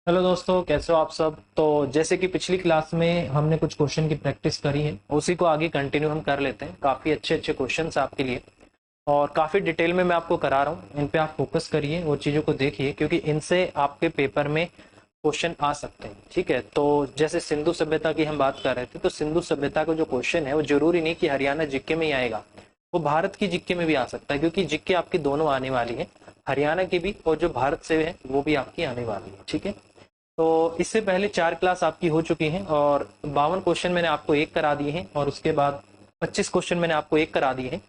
Hello दोस्तों, कैसे हो आप सब। तो जैसे कि पिछली क्लास में हमने कुछ क्वेश्चन की प्रैक्टिस करी है, उसी को आगे कंटिन्यू हम कर लेते हैं। काफ़ी अच्छे अच्छे क्वेश्चंस आपके लिए और काफ़ी डिटेल में मैं आपको करा रहा हूँ। इन पे आप फोकस करिए और चीज़ों को देखिए, क्योंकि इनसे आपके पेपर में क्वेश्चन आ सकते हैं। ठीक है, तो जैसे सिंधु सभ्यता की हम बात कर रहे थे, तो सिंधु सभ्यता का जो क्वेश्चन है वो जरूरी नहीं कि हरियाणा जीके में ही आएगा, वो भारत की जीके में भी आ सकता है, क्योंकि जीके आपकी दोनों आने वाली है, हरियाणा की भी और जो भारत से है वो भी आपकी आने वाली है। ठीक है, तो इससे पहले 4 क्लास आपकी हो चुकी हैं और 52 क्वेश्चन मैंने आपको एक करा दिए हैं, और उसके बाद 25 क्वेश्चन मैंने आपको एक करा दिए हैं।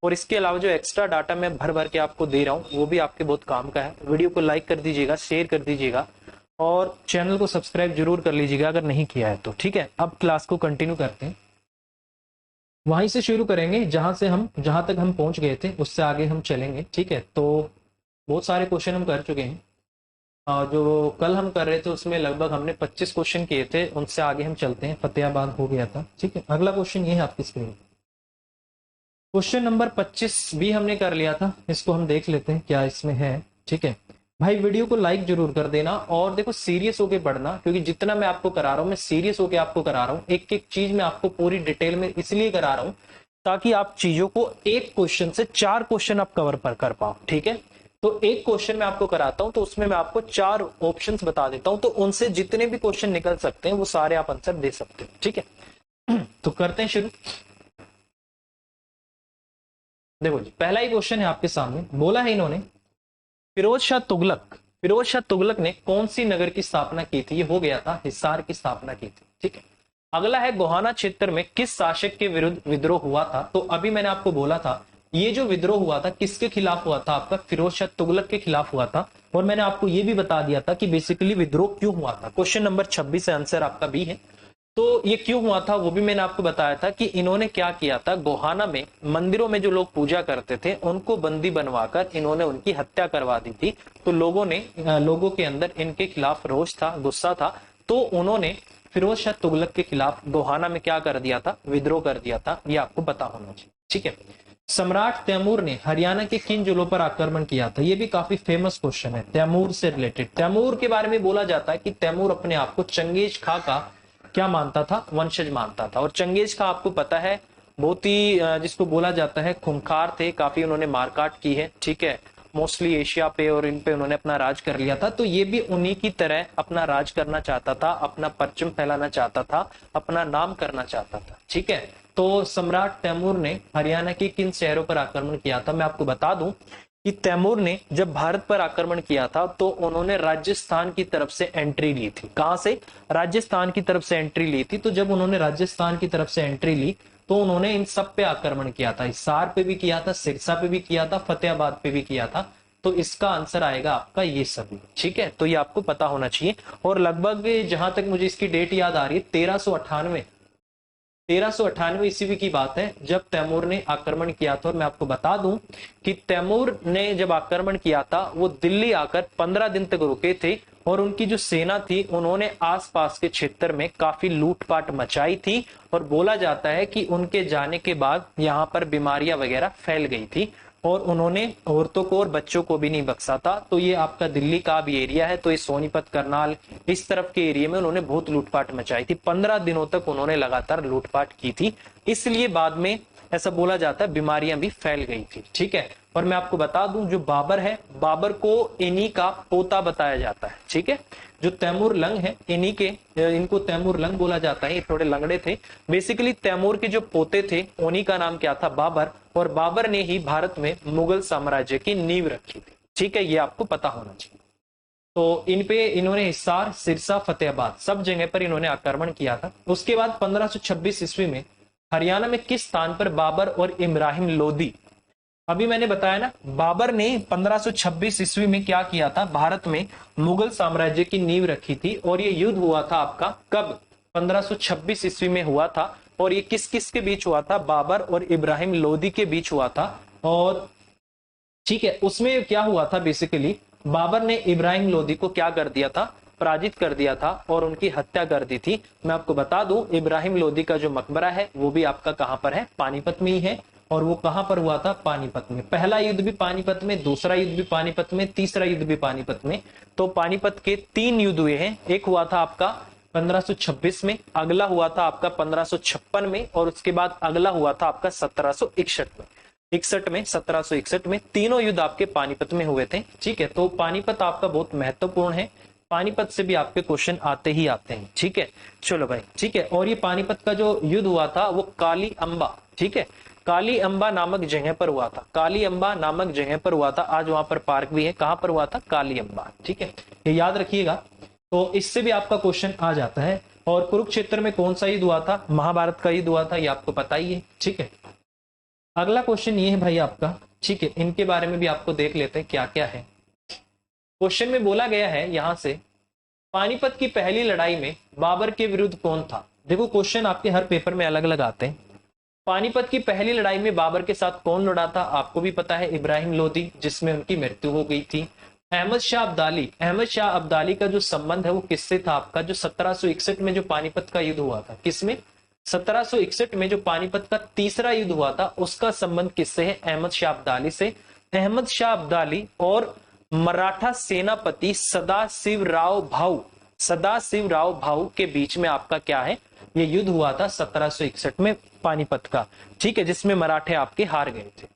और इसके अलावा जो एक्स्ट्रा डाटा मैं भर भर के आपको दे रहा हूँ वो भी आपके बहुत काम का है। वीडियो को लाइक कर दीजिएगा, शेयर कर दीजिएगा और चैनल को सब्सक्राइब जरूर कर लीजिएगा अगर नहीं किया है तो। ठीक है, अब क्लास को कंटिन्यू करते हैं। वहीं से शुरू करेंगे जहां तक हम पहुंच गए थे, उससे आगे हम चलेंगे। ठीक है, तो बहुत सारे क्वेश्चन हम कर चुके हैं। जो कल हम कर रहे थे उसमें लगभग हमने 25 क्वेश्चन किए थे, उनसे आगे हम चलते हैं। फतेहाबाद हो गया था। ठीक है, अगला क्वेश्चन ये है आपकी स्क्रीन। क्वेश्चन नंबर 25 भी हमने कर लिया था, इसको हम देख लेते हैं क्या इसमें है। ठीक है भाई, वीडियो को लाइक जरूर कर देना और देखो सीरियस होके पढ़ना, क्योंकि जितना मैं आपको करा रहा हूँ मैं सीरियस होके आपको करा रहा हूँ। एक एक चीज मैं आपको पूरी डिटेल में इसलिए करा रहा हूँ ताकि आप चीजों को एक क्वेश्चन से 4 क्वेश्चन आप कवर पर कर पाओ। ठीक है, तो एक क्वेश्चन मैं आपको कराता हूं तो उसमें मैं आपको 4 ऑप्शंस बता देता हूं, तो उनसे जितने भी क्वेश्चन निकल सकते हैं वो सारे आप आंसर दे सकते हो। ठीक है, तो करते हैं शुरू। देखो जी, पहला ही क्वेश्चन है आपके सामने। बोला है इन्होंने, फिरोज शाह तुगलक ने कौन सी नगर की स्थापना की थी। ये हो गया था, हिसार की स्थापना की थी। ठीक है, अगला है गोहाना क्षेत्र में किस शासक के विरुद्ध विद्रोह हुआ था। तो अभी मैंने आपको बोला था ये जो विद्रोह हुआ था किसके खिलाफ हुआ था, आपका फिरोज शाह तुगलक के खिलाफ हुआ था। और मैंने आपको ये भी बता दिया था कि बेसिकली विद्रोह क्यों हुआ था। क्वेश्चन नंबर 26 है, आंसर आपका बी है। तो ये क्यों हुआ था वो भी मैंने आपको बताया था कि इन्होंने क्या किया था, गोहाना में मंदिरों में जो लोग पूजा करते थे उनको बंदी बनवाकर इन्होंने उनकी हत्या करवा दी थी। तो लोगों के अंदर इनके खिलाफ रोष था, गुस्सा था, तो उन्होंने फिरोज शाह तुगलक के खिलाफ गोहाना में क्या कर दिया था, विद्रोह कर दिया था। ये आपको पता होना चाहिए। ठीक है, सम्राट तैमूर ने हरियाणा के किन जिलों पर आक्रमण किया था। ये भी काफी फेमस क्वेश्चन है, तैमूर से रिलेटेड। तैमूर के बारे में बोला जाता है कि तैमूर अपने आप को चंगेज खां का क्या मानता था, वंशज मानता था। और चंगेज खां आपको पता है बहुत ही जिसको बोला जाता है खूंखार थे, काफी उन्होंने मारकाट की है। ठीक है, मोस्टली एशिया पे और इन पे उन्होंने अपना राज कर लिया था। तो ये भी उन्हीं की तरह अपना राज करना चाहता था, अपना परचम फैलाना चाहता था, अपना नाम करना चाहता था। ठीक है, तो सम्राट तैमूर ने हरियाणा के किन शहरों पर आक्रमण किया था। मैं आपको बता दूं कि तैमूर ने जब भारत पर आक्रमण किया था तो उन्होंने राजस्थान की तरफ से एंट्री ली थी। कहां से, राजस्थान की तरफ से एंट्री ली थी। तो जब उन्होंने राजस्थान की तरफ से एंट्री ली तो उन्होंने इन सब पे आक्रमण किया था। हिसार पे भी किया था, सिरसा पे भी किया था, फतेहाबाद पे भी किया था। तो इसका आंसर आएगा आपका ये सभी। ठीक है, तो ये आपको पता होना चाहिए। और लगभग जहां तक मुझे इसकी डेट याद आ रही है, 1398 ईस्वी की बात है जब तैमूर ने आक्रमण किया था। और मैं आपको बता दूं कि तैमूर ने जब आक्रमण किया था वो दिल्ली आकर 15 दिन तक रुके थे, और उनकी जो सेना थी उन्होंने आसपास के क्षेत्र में काफी लूटपाट मचाई थी। और बोला जाता है कि उनके जाने के बाद यहाँ पर बीमारियां वगैरह फैल गई थी, और उन्होंने औरतों को और बच्चों को भी नहीं बख्शा था। तो ये आपका दिल्ली का भी एरिया है, तो ये सोनीपत, करनाल, इस तरफ के एरिया में उन्होंने बहुत लूटपाट मचाई थी। 15 दिनों तक उन्होंने लगातार लूटपाट की थी, इसलिए बाद में ऐसा बोला जाता है बीमारियां भी फैल गई थी। ठीक है, और मैं आपको बता दूं जो बाबर है, बाबर को इन्हीं का पोता बताया जाता है। ठीक है, जो तैमूर लंग है इनको तैमूर लंग बोला जाता है। ये थोड़े लंगड़े थे। बेसिकली तैमूर के जो पोते थे उन्हीं का नाम क्या था, बाबर। और बाबर ने ही भारत में मुगल साम्राज्य की नींव रखी थी। ठीक है, ये आपको पता होना चाहिए। तो इन पे इन्होंने हिसार, सिरसा, फतेहाबाद सब जगह पर इन्होंने आक्रमण किया था। उसके बाद 1526 ईस्वी में हरियाणा में किस स्थान पर बाबर और इब्राहिम लोदी, अभी मैंने बताया ना, बाबर ने 1526 ईस्वी में क्या किया था, भारत में मुगल साम्राज्य की नींव रखी थी। और ये युद्ध हुआ था आपका कब, 1526 ईस्वी में हुआ था। और ये किस किस के बीच हुआ था, बाबर और इब्राहिम लोदी के बीच हुआ था। और ठीक है, उसमें क्या हुआ था, बेसिकली बाबर ने इब्राहिम लोदी को क्या कर दिया था, पराजित कर दिया था और उनकी हत्या कर दी थी। मैं आपको बता दूं इब्राहिम लोदी का जो मकबरा है वो भी आपका कहां पर है, पानीपत में ही है। और वो कहां पर हुआ था? पानीपत में। पहला युद्ध भी पानीपत में, दूसरा युद्ध भी पानीपत में, तीसरा युद्ध भी पानीपत में। तो पानीपत के 3 युद्ध हुए हैं। एक हुआ था आपका 1526 में, अगला हुआ था आपका 1556 में, और उसके बाद अगला हुआ था आपका 1761 में। 1761 में तीनों युद्ध आपके पानीपत में हुए थे। ठीक है, तो पानीपत आपका बहुत महत्वपूर्ण है। पानीपत से भी आपके क्वेश्चन आते ही आते हैं। ठीक है, चलो भाई। ठीक है, और ये पानीपत का जो युद्ध हुआ था वो काली अम्बा, ठीक है, काली अम्बा नामक जगह पर हुआ था। काली अम्बा नामक जगह पर हुआ था। आज वहां पर पार्क भी है। कहां पर हुआ था? काली अम्बा। ठीक है, ये याद रखिएगा। तो इससे भी आपका क्वेश्चन आ जाता है। और कुरुक्षेत्र में कौन सा युद्ध हुआ था? महाभारत का युद्ध हुआ था, ये आपको पता ही है। ठीक है, अगला क्वेश्चन ये है भाई आपका। ठीक है, इनके बारे में भी आपको देख लेते हैं क्या क्या है। क्वेश्चन में बोला गया है यहां से, पानीपत की पहली लड़ाई में बाबर के विरुद्ध कौन था? देखो, क्वेश्चन आपके हर पेपर में अलग अलग आते हैं। पानीपत की पहली लड़ाई में बाबर के साथ कौन लड़ा था? आपको भी पता है, इब्राहिम लोदी, जिसमें उनकी मृत्यु हो गई थी। अहमद शाह अब्दाली, अहमद शाह अब्दाली का जो संबंध है वो किससे था आपका? जो 1761 में जो पानीपत का युद्ध हुआ था, किसमें? 1761 में जो पानीपत का तीसरा युद्ध हुआ था, उसका संबंध किससे है? अहमद शाह अब्दाली से। अहमद शाह अब्दाली और मराठा सेनापति सदाशिवराव भाऊ के बीच में आपका क्या है? ये युद्ध हुआ था 1761 में पानीपत का। ठीक है, जिसमें मराठे आपके हार गए थे।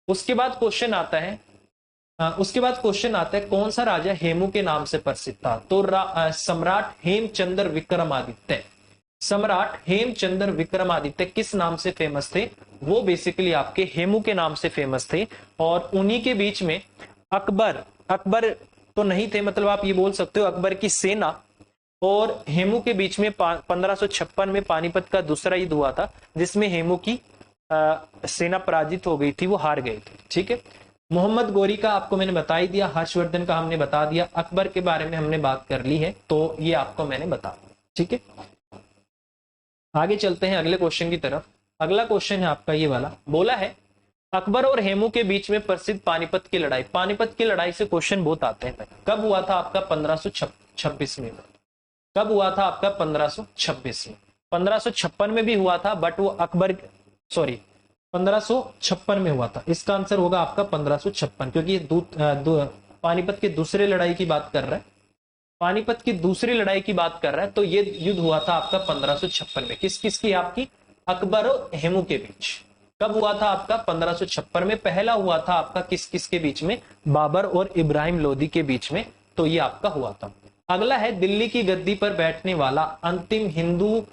उसके बाद क्वेश्चन आता है कौन सा राजा हेमू के नाम से प्रसिद्ध था? तो सम्राट हेमचंद्र विक्रमादित्य। सम्राट हेमचंद्र विक्रमादित्य किस नाम से फेमस थे? वो बेसिकली आपके हेमू के नाम से फेमस थे। और उन्हीं के बीच में अकबर तो नहीं थे, मतलब आप ये बोल सकते हो अकबर की सेना और हेमू के बीच में 1556 में पानीपत का दूसरा युद्ध हुआ था, जिसमें हेमू की सेना पराजित हो गई थी, वो हार गए थे। ठीक है, मोहम्मद गोरी का आपको मैंने बता ही दिया, हर्षवर्धन का हमने बता दिया, अकबर के बारे में हमने बात कर ली है, तो ये आपको मैंने बता दिया। ठीक है, आगे चलते हैं अगले क्वेश्चन की तरफ। अगला क्वेश्चन है आपका ये वाला। बोला है अकबर और हेमू के बीच में प्रसिद्ध पानीपत की लड़ाई। पानीपत की लड़ाई से क्वेश्चन बहुत आते हैं। कब हुआ था आपका? 1526 में। कब हुआ था आपका? 1526 में। 1556 में भी हुआ था, बट वो 1556 में हुआ था। इसका आंसर होगा आपका 1556, क्योंकि ये पानीपत की दूसरी लड़ाई की बात कर रहा है। पानीपत की दूसरी लड़ाई की बात कर रहा है, तो ये युद्ध हुआ था आपका 1556 में। किस किस की? आपकी अकबर और हेमू के बीच। कब हुआ था आपका? 1556 में। पहला हुआ था आपका किस किस के बीच में? बाबर और इब्राहिम लोदी के बीच में। तो ये आपका हुआ था। अगला है दिल्ली की गद्दी पर बैठने वाला अंतिम हिंदू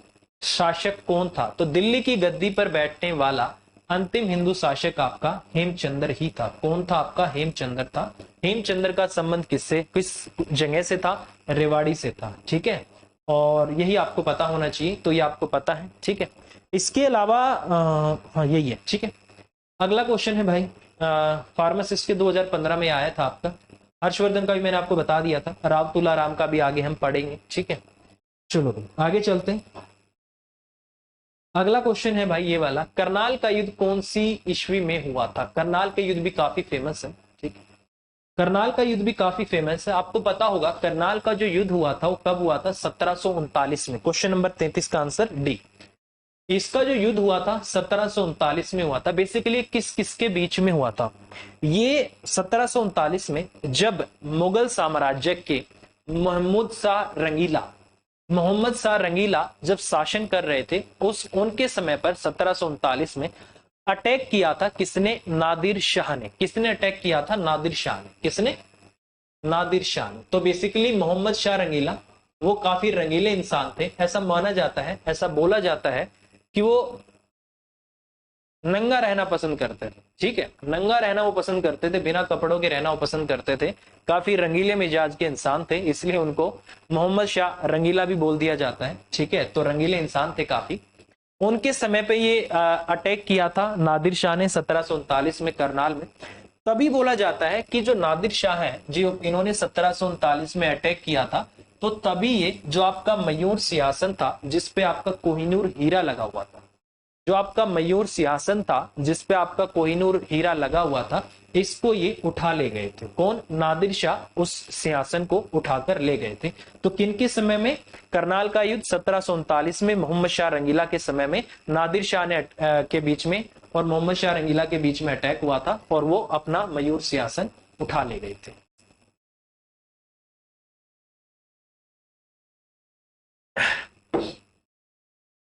शासक कौन था? तो दिल्ली की गद्दी पर बैठने वाला अंतिम हिंदू शासक आपका हेमचंद्र ही था। कौन था आपका? हेमचंद्र था। हेमचंद्र का संबंध किससे, किस जगह से था? रेवाड़ी से था। ठीक है, और यही आपको पता होना चाहिए, तो ये आपको पता है। ठीक है, इसके अलावा हाँ यही है। ठीक है, अगला क्वेश्चन है भाई, फार्मासिस्ट के 2015 में आया था आपका। हर्षवर्धन का भी मैंने आपको बता दिया था, राव तुलाराम का भी आगे हम पढ़ेंगे। ठीक है, चलो आगे चलते हैं। अगला क्वेश्चन है भाई ये वाला, करनाल का युद्ध कौन सी ईस्वी में हुआ था? करनाल का युद्ध भी काफी फेमस है। ठीक है, करनाल का युद्ध भी काफी फेमस है। आपको पता होगा करनाल का जो युद्ध हुआ था वो कब हुआ था? 1739 में। क्वेश्चन नंबर 33 का आंसर डी। इसका जो युद्ध हुआ था 1739 में हुआ था। बेसिकली किस किसके बीच में हुआ था? ये 1739 में जब मुगल साम्राज्य के मोहम्मद शाह रंगीला जब शासन कर रहे थे, उनके समय पर 1739 में अटैक किया था किसने? नादिर शाह ने। किसने अटैक किया था? नादिर शाह ने। किसने? नादिर शाह ने। तो बेसिकली मोहम्मद शाह रंगीला वो काफी रंगीले इंसान थे। ऐसा माना जाता है, ऐसा बोला जाता है कि वो नंगा रहना पसंद करते थे। ठीक है, नंगा रहना वो पसंद करते थे, बिना कपड़ों के रहना वो पसंद करते थे। काफी रंगीले मिजाज के इंसान थे, इसलिए उनको मोहम्मद शाह रंगीला भी बोल दिया जाता है। ठीक है, तो रंगीले इंसान थे काफी। उनके समय पे ये अटैक किया था नादिर शाह ने 1739 में करनाल में। तभी बोला जाता है कि जो नादिर शाह है जी, इन्होंने 1739 में अटैक किया था, तो तभी ये जो आपका मयूर सिंहासन था जिसपे आपका कोहिनूर हीरा लगा हुआ था, जो आपका मयूर सिंहासन था जिसपे आपका कोहिनूर हीरा लगा हुआ था, इसको ये उठा ले गए थे। कौन? नादिर शाह उस सिंहासन को उठाकर ले गए थे। तो किनके समय में? करनाल का युद्ध 1739 में मोहम्मद शाह रंगीला के समय में नादिर शाह ने के बीच में और मोहम्मद शाह रंगीला के बीच में अटैक हुआ था और वो अपना मयूर सिंहासन उठा ले गए थे।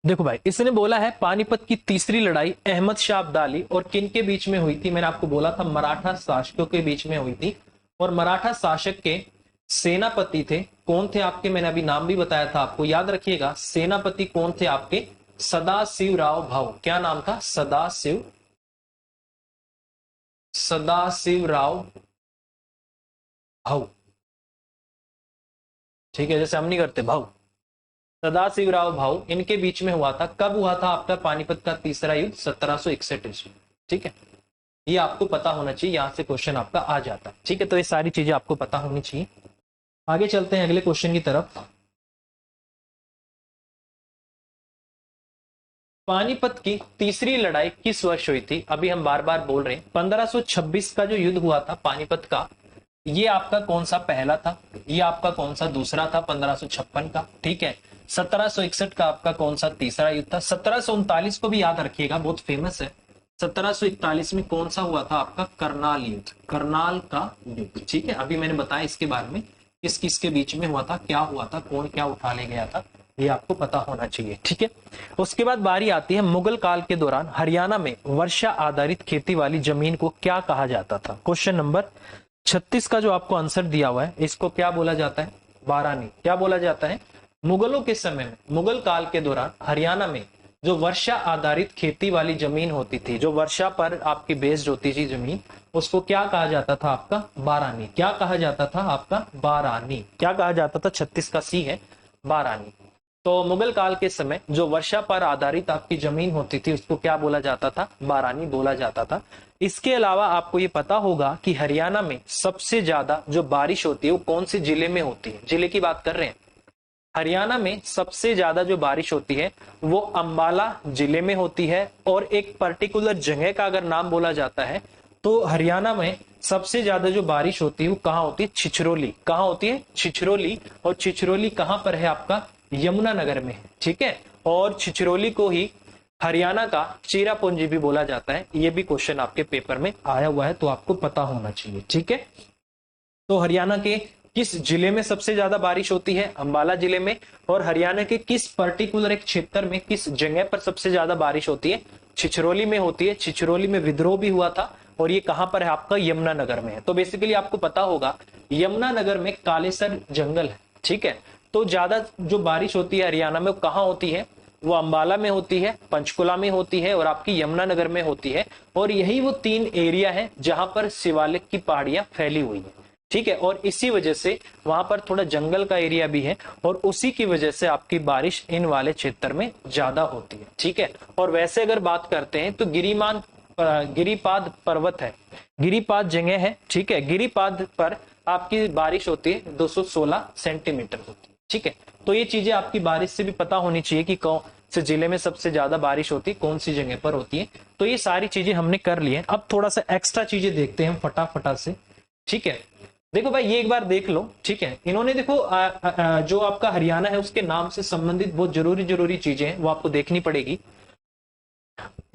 देखो भाई, इसने बोला है पानीपत की तीसरी लड़ाई अहमद शाह अब्दाली और किन के बीच में हुई थी। मैंने आपको बोला था मराठा शासकों के बीच में हुई थी, और मराठा शासक के सेनापति थे, कौन थे आपके, मैंने अभी नाम भी बताया था आपको, याद रखिएगा। सेनापति कौन थे आपके, सदाशिवराव भाऊ। क्या नाम था, सदाशिवराव भाऊ। ठीक है, जैसे हम नहीं करते भाऊ, सदाशिवराव भाऊ, इनके बीच में हुआ था। कब हुआ था आपका पानीपत का तीसरा युद्ध, 1761 ईस्वी। ठीक है, ये आपको पता होना चाहिए, यहां से क्वेश्चन आपका आ जाता है। ठीक है, तो ये सारी चीजें आपको पता होनी चाहिए। आगे चलते हैं अगले क्वेश्चन की तरफ। पानीपत की तीसरी लड़ाई किस वर्ष हुई थी, अभी हम बार बार बोल रहे हैं 1526 का जो युद्ध हुआ था पानीपत का, ये आपका कौन सा पहला था, ये आपका कौन सा दूसरा था 1556 का। ठीक है, 1761 का आपका कौन सा तीसरा युद्ध था। 1739 को भी याद रखिएगा, बहुत फेमस है। 1741 में कौन सा हुआ था आपका, करनाल युद्ध, करनाल का युद्ध। ठीक है, अभी मैंने बताया इसके बारे में, किस किस के बीच में हुआ था, क्या हुआ था, कौन क्या उठा ले गया था, ये आपको पता होना चाहिए। ठीक है, उसके बाद बारी आती है मुगल काल के दौरान हरियाणा में वर्षा आधारित खेती वाली जमीन को क्या कहा जाता था। क्वेश्चन नंबर 36 का जो आपको आंसर दिया हुआ है, इसको क्या बोला जाता है, बारानी। क्या बोला जाता है, मुगलों के समय में, मुगल काल के दौरान हरियाणा में जो वर्षा आधारित खेती वाली जमीन होती थी, जो वर्षा पर आपकी बेस्ड होती थी जमीन, उसको क्या कहा जाता था आपका, बारानी। क्या कहा जाता था आपका, बारानी। क्या कहा जाता था, 36 का सी है, बारानी। तो मुगल काल के समय जो वर्षा पर आधारित आपकी जमीन होती थी, उसको क्या बोला जाता था, बारानी बोला जाता था। इसके अलावा आपको ये पता होगा कि हरियाणा में सबसे ज्यादा जो बारिश होती है वो कौन से जिले में होती है, जिले की बात कर रहे हैं। हरियाणा में सबसे ज्यादा जो बारिश होती है वो अंबाला जिले में होती है, और एक पर्टिकुलर जगह का अगर नाम बोला जाता है तो हरियाणा में सबसे ज्यादा जो बारिश होती है वो कहाँ होती है, छिछरौली। कहाँ होती है, छिछरौली। और छिछरौली कहाँ पर है आपका, यमुनानगर में। ठीक है, और छिछरौली को ही हरियाणा का चेरापूंजी भी बोला जाता है। ये भी क्वेश्चन आपके पेपर में आया हुआ है, तो आपको पता होना चाहिए। ठीक है, तो हरियाणा के किस जिले में सबसे ज्यादा बारिश होती है, अंबाला जिले में। और हरियाणा के किस पर्टिकुलर एक क्षेत्र में, किस जगह पर सबसे ज्यादा बारिश होती है, छिछरौली में होती है। छिछरौली में विद्रोह भी हुआ था, और ये कहां पर है आपका, यमुनानगर में है। तो बेसिकली आपको पता होगा यमुनानगर में कालेसर जंगल है। ठीक है, तो ज्यादा जो बारिश होती है हरियाणा में वो कहाँ होती है, वो अंबाला में होती है, पंचकुला में होती है, और आपकी यमुनानगर में होती है। और यही वो 3 एरिया है जहां पर शिवालिक की पहाड़ियां फैली हुई है। ठीक है, और इसी वजह से वहां पर थोड़ा जंगल का एरिया भी है, और उसी की वजह से आपकी बारिश इन वाले क्षेत्र में ज्यादा होती है। ठीक है, और वैसे अगर बात करते हैं तो गिरिपाद पर्वत है, गिरिपाद जगह है। ठीक है, गिरिपाद पर आपकी बारिश होती है 216 सेंटीमीटर होती है। ठीक है, तो ये चीजें आपकी बारिश से भी पता होनी चाहिए कि कौन से जिले में सबसे ज्यादा बारिश होती है, कौन सी जगह पर होती है। तो ये सारी चीजें हमने कर ली है। अब थोड़ा सा एक्स्ट्रा चीजें देखते हैं फटाफटा से। ठीक है, देखो भाई, ये एक बार देख लो। ठीक है, इन्होंने देखो जो आपका हरियाणा है उसके नाम से संबंधित बहुत जरूरी चीजें हैं, वो आपको देखनी पड़ेगी।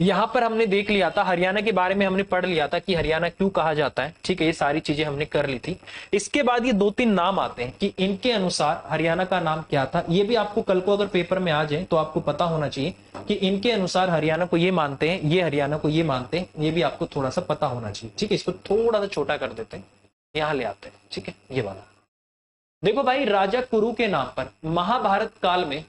यहां पर हमने देख लिया था, हरियाणा के बारे में हमने पढ़ लिया था कि हरियाणा क्यों कहा जाता है। ठीक है, ये सारी चीजें हमने कर ली थी। इसके बाद ये 2-3 नाम आते हैं कि इनके अनुसार हरियाणा का नाम क्या था। ये भी आपको कल को अगर पेपर में आ जाए तो आपको पता होना चाहिए कि इनके अनुसार हरियाणा को ये मानते हैं, ये हरियाणा को ये मानते हैं। ये भी आपको थोड़ा सा पता होना चाहिए। ठीक है, इसको थोड़ा सा छोटा कर देते हैं, यहां ले आते हैं। ठीक है, ये वाला देखो भाई, राजा कुरु के नाम पर महाभारत काल में,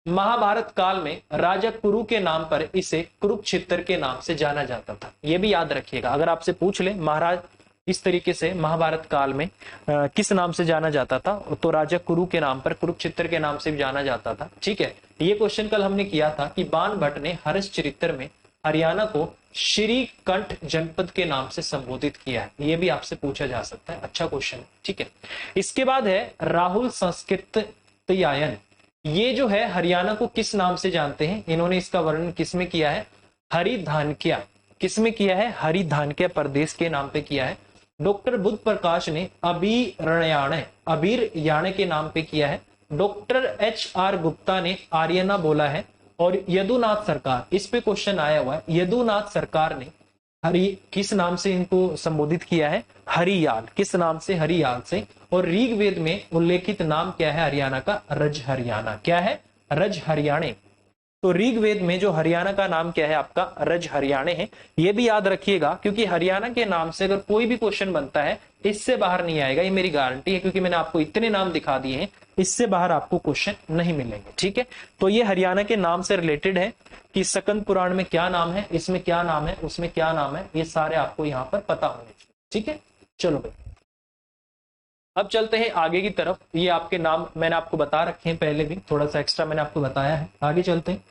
महाभारत काल में राजा कुरु के नाम पर इसे कुरुक्षेत्र के नाम से जाना जाता था। यह भी याद रखिएगा, अगर आपसे पूछ ले महाराज इस तरीके से महाभारत काल में किस नाम से जाना जाता था, तो राजा कुरु के नाम पर, कुरुक्षेत्र के नाम से भी जाना जाता था। ठीक है, ये क्वेश्चन कल हमने किया था कि बाण भट्ट ने हर्ष चरित्र में हरियाणा को श्रीकंठ जनपद के नाम से संबोधित किया है। ये भी आपसे पूछा जा सकता है, अच्छा क्वेश्चन है। ठीक है, इसके बाद है राहुल संस्कृतयायन। ये जो है हरियाणा को किस नाम से जानते हैं, इन्होंने इसका वर्णन किसमें किया है, हरिधानक्या। किसमें किया है, हरिधानक्या प्रदेश के नाम पे किया है। डॉक्टर बुद्ध प्रकाश ने अभिरण्याण के नाम पे किया है। डॉक्टर HR गुप्ता ने आर्यना बोला है, और यदुनाथ सरकार, इस पे क्वेश्चन आया हुआ है, यदुनाथ सरकार ने किस नाम से इनको संबोधित किया है? हरियाल। किस नाम से? हरियाल से। और ऋग्वेद में उल्लेखित नाम क्या है हरियाणा का? रज हरियाणा। क्या है? रज हरियाणे। तो ऋग्वेद में जो हरियाणा का नाम क्या है आपका? रज हरियाणे है। ये भी याद रखिएगा, क्योंकि हरियाणा के नाम से अगर कोई भी क्वेश्चन बनता है, इससे बाहर नहीं आएगा, ये मेरी गारंटी है, क्योंकि मैंने आपको इतने नाम दिखा दिए हैं, इससे बाहर आपको क्वेश्चन नहीं मिलेंगे। ठीक है, तो ये हरियाणा के नाम से रिलेटेड है कि सकंद पुराण में क्या नाम है, इसमें क्या नाम है, उसमें क्या नाम है, ये सारे आपको यहाँ पर पता होने चाहिए। ठीक है, चलो भाई अब चलते हैं आगे की तरफ। ये आपके नाम मैंने आपको बता रखे हैं पहले भी, थोड़ा सा एक्स्ट्रा मैंने आपको बताया है। आगे चलते हैं।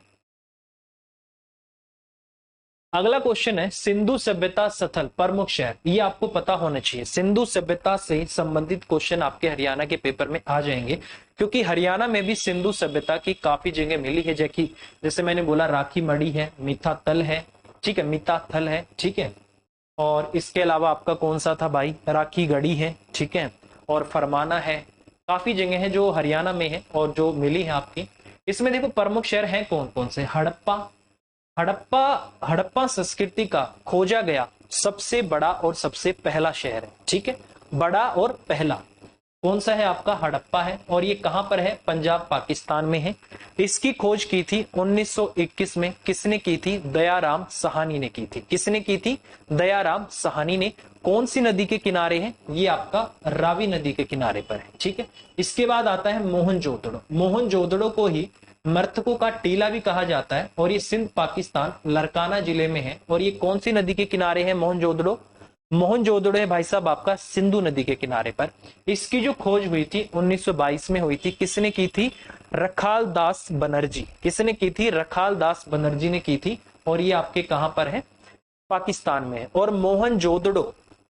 अगला क्वेश्चन है सिंधु सभ्यता स्थल प्रमुख शहर। ये आपको पता होना चाहिए। सिंधु सभ्यता से संबंधित क्वेश्चन आपके हरियाणा के पेपर में आ जाएंगे, क्योंकि हरियाणा में भी सिंधु सभ्यता की काफी जगह मिली है, जैसे मैंने बोला राखी मड़ी है, मिथा तल है, ठीक है, मिता थल है, ठीक है, और इसके अलावा आपका कौन सा था भाई? राखी गढ़ी है, ठीक है, और फरमाना है। काफी जगह है जो हरियाणा में है और जो मिली है आपकी। इसमें देखो प्रमुख शहर हैं कौन कौन से? हड़प्पा, हड़प्पा संस्कृति का खोजा गया सबसे बड़ा और सबसे पहला शहर है। ठीक है, बड़ा और पहला कौन सा है आपका? हड़प्पा है। और ये कहां पर है? पंजाब पाकिस्तान में है। इसकी खोज की थी 1921 में। किसने की थी? दयाराम साहनी ने की थी। किसने की थी? दयाराम साहनी ने। कौन सी नदी के किनारे है? ये आपका रावी नदी के किनारे पर है। ठीक है, इसके बाद आता है मोहनजोदड़ो। मोहनजोदड़ो को ही मृतकों का टीला भी कहा जाता है, और ये सिंध पाकिस्तान लरकाना जिले में है। और ये कौन सी नदी के किनारे है मोहनजोदड़ो? मोहनजोदड़ो है भाई साहब आपका सिंधु नदी के किनारे पर। इसकी जो खोज हुई थी 1922 में हुई थी। किसने की थी? रखाल दास बनर्जी। किसने की थी? रखाल दास बनर्जी ने की थी। और ये आपके कहां पर है? पाकिस्तान में है। और मोहनजोदड़ो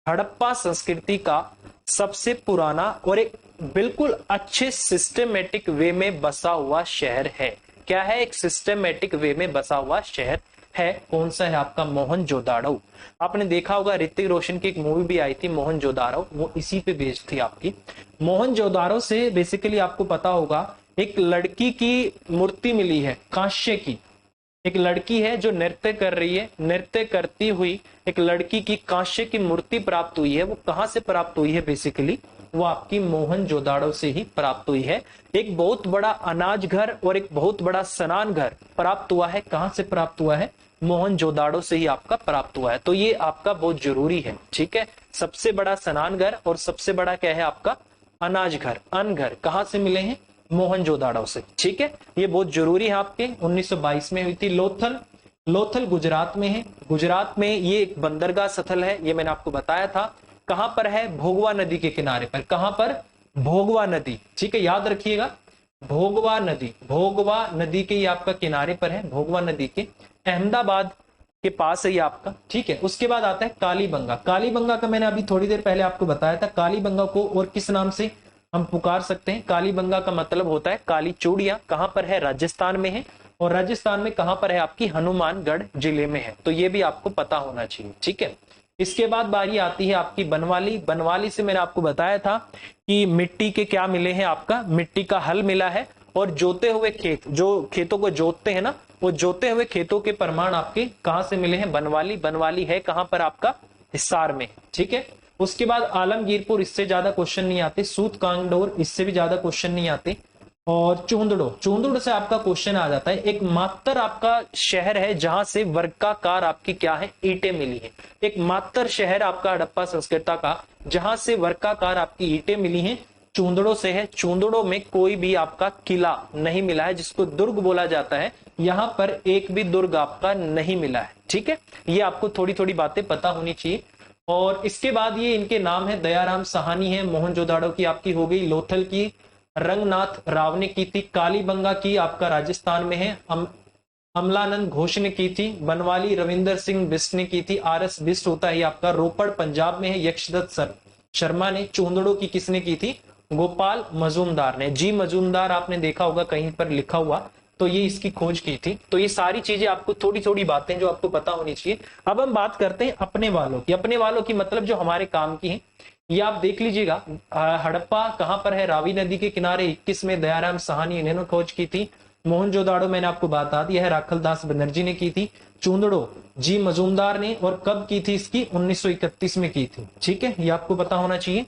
हड़प्पा संस्कृति का सबसे पुराना और एक बिल्कुल अच्छे सिस्टमेटिक वे में बसा हुआ शहर है। क्या है? एक सिस्टमेटिक वे में बसा हुआ शहर है। कौन सा है आपका? मोहनजोदाड़ो। आपने देखा होगा ऋतिक रोशन की एक मूवी भी आई थी मोहनजोदाड़ो, वो इसी पे बेस्ड थी आपकी। मोहनजोदाड़ो से बेसिकली आपको पता होगा एक लड़की की मूर्ति मिली है कांस्य की। एक लड़की है जो नृत्य कर रही है, नृत्य करती हुई एक लड़की की कांस्य की मूर्ति प्राप्त हुई है। वो कहां से प्राप्त हुई है? बेसिकली वो आपकी मोहनजोदाड़ो से ही प्राप्त हुई है। एक बहुत बड़ा अनाज घर और एक बहुत बड़ा स्नान घर प्राप्त हुआ है। कहां से प्राप्त हुआ है? मोहनजोदाड़ो से ही आपका प्राप्त हुआ है। तो ये आपका बहुत जरूरी है। ठीक है, सबसे बड़ा स्नान घर और सबसे बड़ा क्या है आपका? अनाज घर, अन्न घर कहां से मिले हैं? मोहनजोदाड़ो से। ठीक है, ये बहुत जरूरी है आपके। 1922 में हुई थी। लोथल, लोथल गुजरात में है। गुजरात में ये एक बंदरगाह स्थल है, ये मैंने आपको बताया था। कहां पर है? भोगवा नदी के किनारे पर। कहां पर? भोगवा नदी। ठीक है, याद रखिएगा भोगवा नदी, भोगवा नदी के ये आपका किनारे पर है। भोगवा नदी के अहमदाबाद के पास है ये आपका। ठीक है, उसके बाद आता है कालीबंगा। कालीबंगा का मैंने अभी थोड़ी देर पहले आपको बताया था। कालीबंगा को और किस नाम से हम पुकार सकते हैं? कालीबंगा का मतलब होता है काली चूड़ियां। कहां पर है? राजस्थान में है। और राजस्थान में कहां पर है? आपकी हनुमानगढ़ जिले में है। तो ये भी आपको पता होना चाहिए। ठीक है, इसके बाद बारी आती है आपकी बनवाली। बनवाली से मैंने आपको बताया था कि मिट्टी के क्या मिले हैं? आपका मिट्टी का हल मिला है, और जोते हुए खेत, जो खेतों को जोतते हैं ना, वो जोते हुए खेतों के प्रमाण आपके कहां से मिले हैं? बनवाली। बनवाली है कहां पर? आपका हिसार में। ठीक है, उसके बाद आलमगीरपुर, इससे ज्यादा क्वेश्चन नहीं आते। सूत कांगडोर, इससे भी ज्यादा क्वेश्चन नहीं आते। और चूंदड़ो, चूंदड़ो से आपका क्वेश्चन आ जाता है। एक मात्र आपका शहर है जहां से वर्गाकार आपकी क्या है? ईंटें मिली है। एक मात्र शहर आपका हड़प्पा संस्कृति का जहां से वर्गाकार आपकी ईंटें मिली हैं, चूंदड़ो से है। चूंदड़ो में कोई भी आपका किला नहीं मिला है, जिसको दुर्ग बोला जाता है। यहां पर एक भी दुर्ग आपका नहीं मिला है। ठीक है, ये आपको थोड़ी थोड़ी बातें पता होनी चाहिए। और इसके बाद ये इनके नाम है, दयाराम साहनी है, मोहनजोदाड़ो की आपकी हो गई, लोथल की रंगनाथ राव ने की थी, कालीबंगा की आपका राजस्थान में है, अमलानंद घोष ने की थी, बनवाली रविंदर सिंह बिस्ट ने की थी, RS बिस्ट होता है आपका रोपड़ पंजाब में है, यक्षदत्त शर्मा ने। चूंदड़ो की किसने की थी? गोपाल मजूमदार ने। जी मजूमदार आपने देखा होगा कहीं पर लिखा हुआ, तो ये इसकी खोज की थी। तो ये सारी चीजें आपको थोड़ी थोड़ी बातें जो आपको पता होनी चाहिए। अब हम बात करते हैं अपने वालों की। अपने वालों की मतलब जो हमारे काम की है। ये आप देख लीजिएगा। हड़प्पा कहां पर है? रावी नदी के किनारे। 21 में दयाराम साहनी इन्होंने खोज की थी। मोहनजोदाड़ो मैंने आपको बता दिया है, राखलदास बनर्जी ने की थी। चूंदड़ो जी मजूमदार ने, और कब की थी इसकी? 1931 में की थी। ठीक है, ये आपको पता होना चाहिए।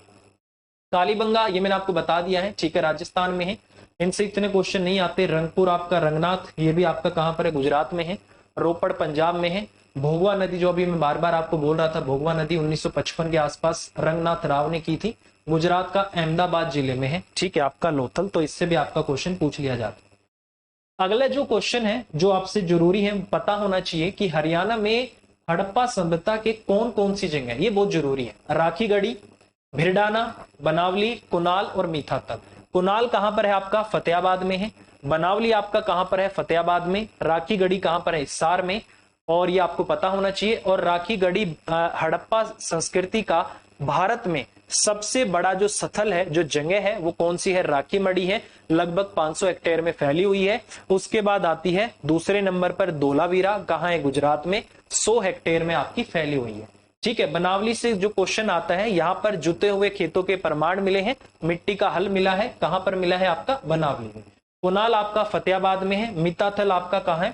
कालीबंगा ये मैंने आपको बता दिया है, ठीक है, राजस्थान में है। इनसे इतने क्वेश्चन नहीं आते। रंगपुर आपका रंगनाथ, ये भी आपका कहां पर है? गुजरात में है। रोपड़ पंजाब में है। भोगवा नदी, जो अभी मैं बार बार आपको बोल रहा था, भोगवा नदी 1955 के आसपास रंगनाथ राव ने की थी। गुजरात का अहमदाबाद जिले में है। ठीक है, आपका लोथल, तो इससे भी आपका क्वेश्चन पूछ लिया जाता है। अगला जो क्वेश्चन है जो आपसे जरूरी है पता होना चाहिए कि हरियाणा में हड़प्पा सभ्यता के कौन कौन सी जगह है, ये बहुत जरूरी है। राखीगढ़ी, भिरडाना, बनावली, कुनाल और मीठातल। कुनाल कहां पर है आपका? फतेहाबाद में है। बनावली आपका कहां पर है? फतेहाबाद में। राखीगढ़ी कहां पर है? हिसार में। और ये आपको पता होना चाहिए। और राखीगढ़ी हड़प्पा संस्कृति का भारत में सबसे बड़ा जो स्थल है, जो जगह है, वो कौन सी है? राखीमढ़ी है। लगभग 500 हेक्टेयर में फैली हुई है। उसके बाद आती है दूसरे नंबर पर धोलावीरा, कहां है? गुजरात में। 100 हेक्टेयर में आपकी फैली हुई है। ठीक है, बनावली से जो क्वेश्चन आता है, यहां पर जुते हुए खेतों के प्रमाण मिले हैं, मिट्टी का हल मिला है। कहां पर मिला है आपका? बनावली में। कुनाल आपका फतेहाबाद में है। मीताथल आपका कहां है?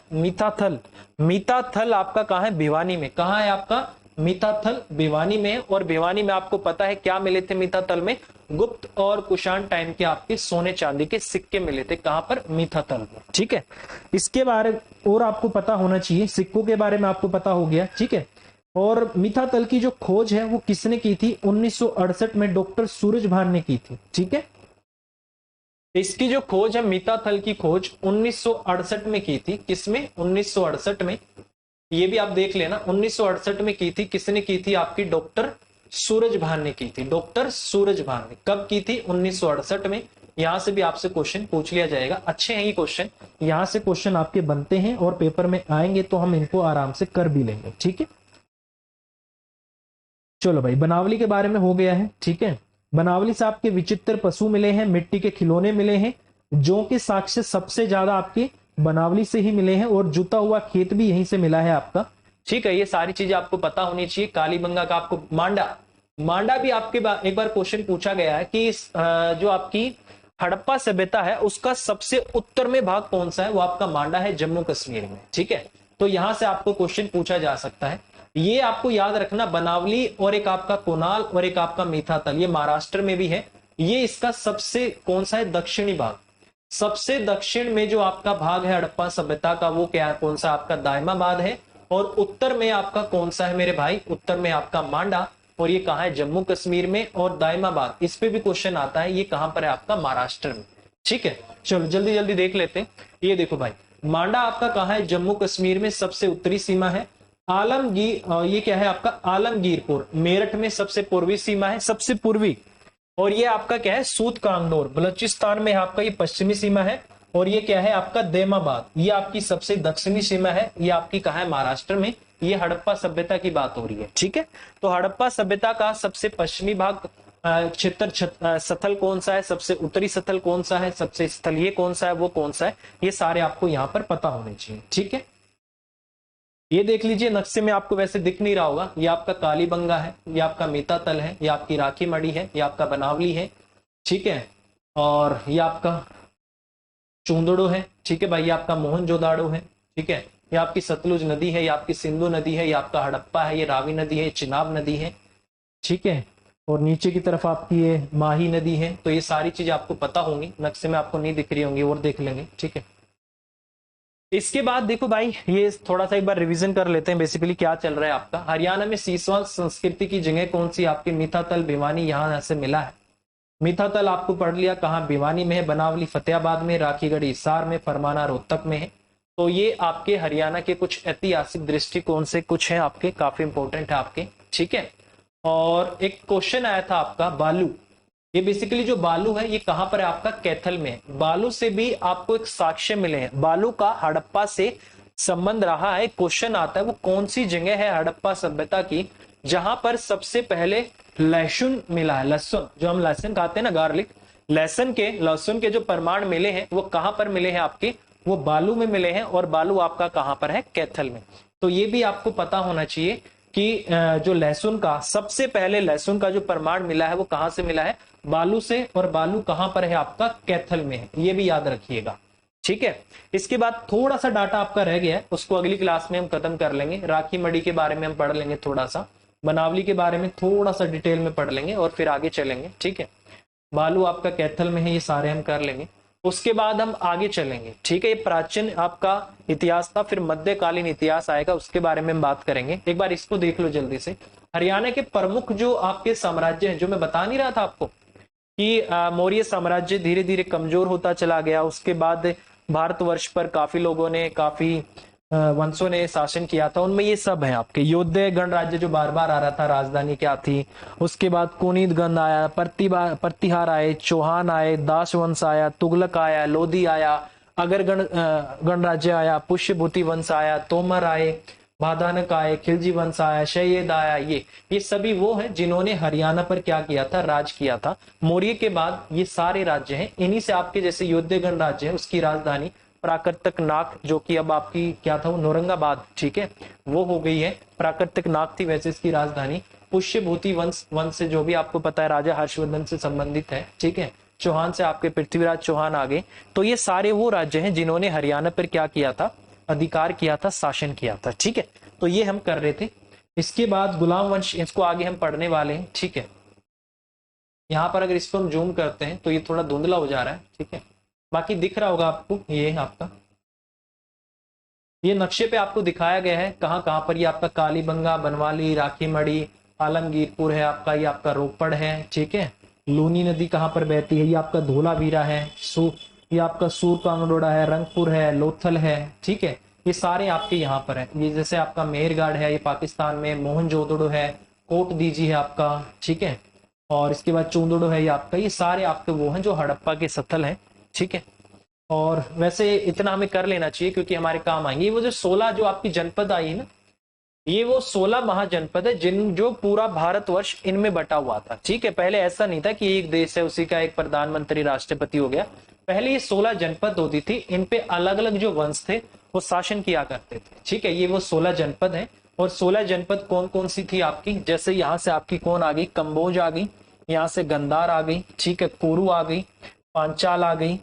मीताथल आपका कहां है? भिवानी में। कहां है आपका? मीताथल भिवानी में। और भिवानी में आपको पता है क्या मिले थे मीताथल में? गुप्त और कुषाण टाइम के आपके सोने चांदी के सिक्के मिले थे। कहां पर? मीताथल में। ठीक है, इसके बारे और आपको पता होना चाहिए। सिक्कों के बारे में आपको पता हो गया। ठीक है, और मीठातल की जो खोज है वो किसने की थी? 1968 में डॉक्टर सूरजभान ने की थी। ठीक है, इसकी जो खोज है, मीठातल की खोज 1968 में की थी। किसमें? 1968 में। ये भी आप देख लेना, 1968 में की थी। किसने की थी? आपकी डॉक्टर सूरजभान ने की थी। डॉक्टर सूरजभान ने कब की थी? 1968 में। यहां से भी आपसे क्वेश्चन पूछ लिया जाएगा। अच्छे हैं ये क्वेश्चन, यहां से क्वेश्चन आपके बनते हैं और पेपर में आएंगे तो हम इनको आराम से कर भी लेंगे। ठीक है, चलो भाई, बनावली के बारे में हो गया है। ठीक है, बनावली से आपके विचित्र पशु मिले हैं, मिट्टी के खिलौने मिले हैं। जो के साक्ष्य सबसे ज्यादा आपके बनावली से ही मिले हैं, और जुता हुआ खेत भी यहीं से मिला है आपका। ठीक है, ये सारी चीजें आपको पता होनी चाहिए। कालीबंगा का आपको मांडा भी आपके एक बार क्वेश्चन पूछा गया है कि जो आपकी हड़प्पा सभ्यता है उसका सबसे उत्तर में भाग कौन सा है? वो आपका मांडा है, जम्मू कश्मीर में। ठीक है, तो यहां से आपको क्वेश्चन पूछा जा सकता है। ये आपको याद रखना, बनावली और एक आपका कुनाल और एक आपका मीठातल, ये महाराष्ट्र में भी है। ये इसका सबसे कौन सा है? दक्षिणी भाग। सबसे दक्षिण में जो आपका भाग है हड़प्पा सभ्यता का, वो क्या है? कौन सा? आपका दायमाबाद है। और उत्तर में आपका कौन सा है मेरे भाई? उत्तर में आपका मांडा। और ये कहां है? जम्मू कश्मीर में। और दायमाबाद, इस पे भी क्वेश्चन आता है, ये कहां पर है? आपका महाराष्ट्र में। ठीक है, चलो जल्दी जल्दी देख लेते हैं। ये देखो भाई, मांडा आपका कहां है? जम्मू कश्मीर में, सबसे उत्तरी सीमा है। आलमगीर, ये क्या है आपका? आलमगीरपुर मेरठ में सबसे पूर्वी सीमा है, सबसे पूर्वी। और ये आपका क्या है? सूत कांगडोर बलूचिस्तान में आपका ये पश्चिमी सीमा है। और ये क्या है आपका? दैमाबाद, ये आपकी सबसे दक्षिणी सीमा है। ये आपकी कहां है? महाराष्ट्र में। ये हड़प्पा सभ्यता की बात हो रही है। ठीक है, तो हड़प्पा सभ्यता का सबसे पश्चिमी भाग क्षेत्र स्थल कौन सा है? सबसे उत्तरी स्थल कौन सा है? सबसे स्थलीय कौन सा है? वो कौन सा है? ये सारे आपको यहाँ पर पता होने चाहिए। ठीक है, ये देख लीजिए, नक्शे में आपको वैसे दिख नहीं रहा होगा। ये आपका कालीबंगा है, ये आपका मीतातल है, ये आपकी राखीमढ़ी है, ये आपका बनावली है। ठीक है, और ये आपका चूंदड़ो है। ठीक है भाई, ये आपका मोहनजोदाड़ो है। ठीक है, ये आपकी सतलुज नदी है, ये आपकी सिंधु नदी है, ये आपका हड़प्पा है, ये रावी नदी है, चिनाब नदी है। ठीक है, और नीचे की तरफ आपकी ये माही नदी है। तो ये सारी चीजें आपको पता होंगी, नक्शे में आपको नहीं दिख रही होंगी, और देख लेंगे। ठीक है, इसके बाद देखो भाई, ये थोड़ा सा एक बार रिवीजन कर लेते हैं बेसिकली क्या चल रहा है आपका। हरियाणा में सीसवाल संस्कृति की जगह कौन सी? आपकी मीठातल भिवानी, यहां से मिला है। मीठातल आपको पढ़ लिया, कहां? भिवानी में है। बनावली फतेहाबाद में, राखीगढ़ हिसार में, फरमाना रोहतक में है। तो ये आपके हरियाणा के कुछ ऐतिहासिक दृष्टिकोण से कुछ है आपके, काफी इंपॉर्टेंट है आपके। ठीक है, और एक क्वेश्चन आया था आपका बालू। ये बेसिकली जो बालू है ये कहां पर है? आपका कैथल में। बालू से भी आपको एक साक्ष्य मिले हैं। बालू का हड़प्पा से संबंध रहा है। क्वेश्चन आता है वो कौन सी जगह है हड़प्पा सभ्यता की जहां पर सबसे पहले लहसुन मिला है? लहसुन, जो हम लहसुन खाते हैं ना, गार्लिक, लहसुन के जो प्रमाण मिले हैं वो कहां पर मिले हैं आपके? वो बालू में मिले हैं। और बालू आपका कहां पर है? कैथल में। तो ये भी आपको पता होना चाहिए कि जो लहसुन का सबसे पहले लहसुन का जो प्रमाण मिला है वो कहां से मिला है, बालू से, और बालू कहां पर है आपका, कैथल में है, ये भी याद रखिएगा। ठीक है, इसके बाद थोड़ा सा डाटा आपका रह गया है, उसको अगली क्लास में हम खत्म कर लेंगे। राखी मड़ी के बारे में हम पढ़ लेंगे, थोड़ा सा बनावली के बारे में थोड़ा सा डिटेल में पढ़ लेंगे और फिर आगे चलेंगे। ठीक है, बालू आपका कैथल में है, ये सारे हम कर लेंगे। उसके बाद हम आगे चलेंगे। ठीक है, ये प्राचीन आपका इतिहास था, फिर मध्यकालीन इतिहास आएगा, उसके बारे में हम बात करेंगे। एक बार इसको देख लो जल्दी से। हरियाणा के प्रमुख जो आपके साम्राज्य हैं, जो मैं बता नहीं रहा था आपको कि मौर्य साम्राज्य धीरे धीरे कमजोर होता चला गया, उसके बाद भारतवर्ष पर काफी लोगों ने, काफी वंशों ने शासन किया था, उनमें ये सब है आपके। योद्धे गणराज्य जो बार बार आ रहा था, राजधानी क्या थी। उसके बाद कुनीत गण आया, प्रतिहार आए, चौहान आए, दास वंश आया, तुगलक आया, लोधी आया, अगर गणराज्य आया, पुष्यभूति वंश आया, तोमर आए, भादानक आए, खिलजी वंश आया, शैयद आया। ये सभी वो हैं जिन्होंने हरियाणा पर क्या किया था, राज किया था। मौर्य के बाद ये सारे राज्य हैं, इन्हीं से आपके जैसे योद्धे गणराज्य है, उसकी राजधानी प्राकृतिक नाक, जो कि अब आपकी क्या था, वो औरंगाबाद, ठीक है, वो हो गई है। प्राकृतिक नाक थी वैसे इसकी राजधानी। पुष्यभूति वंश से जो भी आपको पता है राजा हर्षवर्धन से संबंधित है। ठीक है, चौहान से आपके पृथ्वीराज चौहान आ गए। तो ये सारे वो राज्य हैं जिन्होंने हरियाणा पर क्या किया था, अधिकार किया था, शासन किया था। ठीक है, तो ये हम कर रहे थे। इसके बाद गुलाम वंश, इसको आगे हम पढ़ने वाले हैं। ठीक है, यहाँ पर अगर इसको हम जूम करते हैं तो ये थोड़ा धुंधला हो जा रहा है। ठीक है, बाकी दिख रहा होगा आपको, ये आपका ये नक्शे पे आपको दिखाया गया है कहाँ कहाँ पर। ये आपका कालीबंगा, बनवाली, राखी मड़ी, आलमगीरपुर है आपका, ये आपका रोपड़ है। ठीक है, लूनी नदी कहाँ पर बहती है, ये आपका धोलावीरा है, ये आपका सूर कांगड़ोड़ा है, रंगपुर है, लोथल है। ठीक है, ये सारे आपके यहाँ पर है। ये जैसे आपका मेहरगढ़ है, ये पाकिस्तान में, मोहनजोदड़ो है, कोट दीजी है आपका। ठीक है, और इसके बाद चूंदड़ो है ये आपका। ये सारे आपके वो हैं जो हड़प्पा के स्थल हैं। ठीक है, और वैसे इतना हमें कर लेना चाहिए क्योंकि हमारे काम आएंगे। वो जो 16 जो आपकी जनपद आई है ना, ये वो 16 महाजनपद है जो पूरा भारतवर्ष इनमें बटा हुआ था। ठीक है, पहले ऐसा नहीं था कि एक देश है उसी का एक प्रधानमंत्री राष्ट्रपति हो गया। पहले ये 16 जनपद होती थी, इन पे अलग अलग जो वंश थे वो शासन किया करते थे। ठीक है, ये वो 16 जनपद है। और 16 जनपद कौन कौन सी थी आपकी, जैसे यहाँ से आपकी कौन आ गई, कंबोज आ गई, यहाँ से गंधार आ गई, ठीक है, कोरू आ गई, पांचाल आ गई,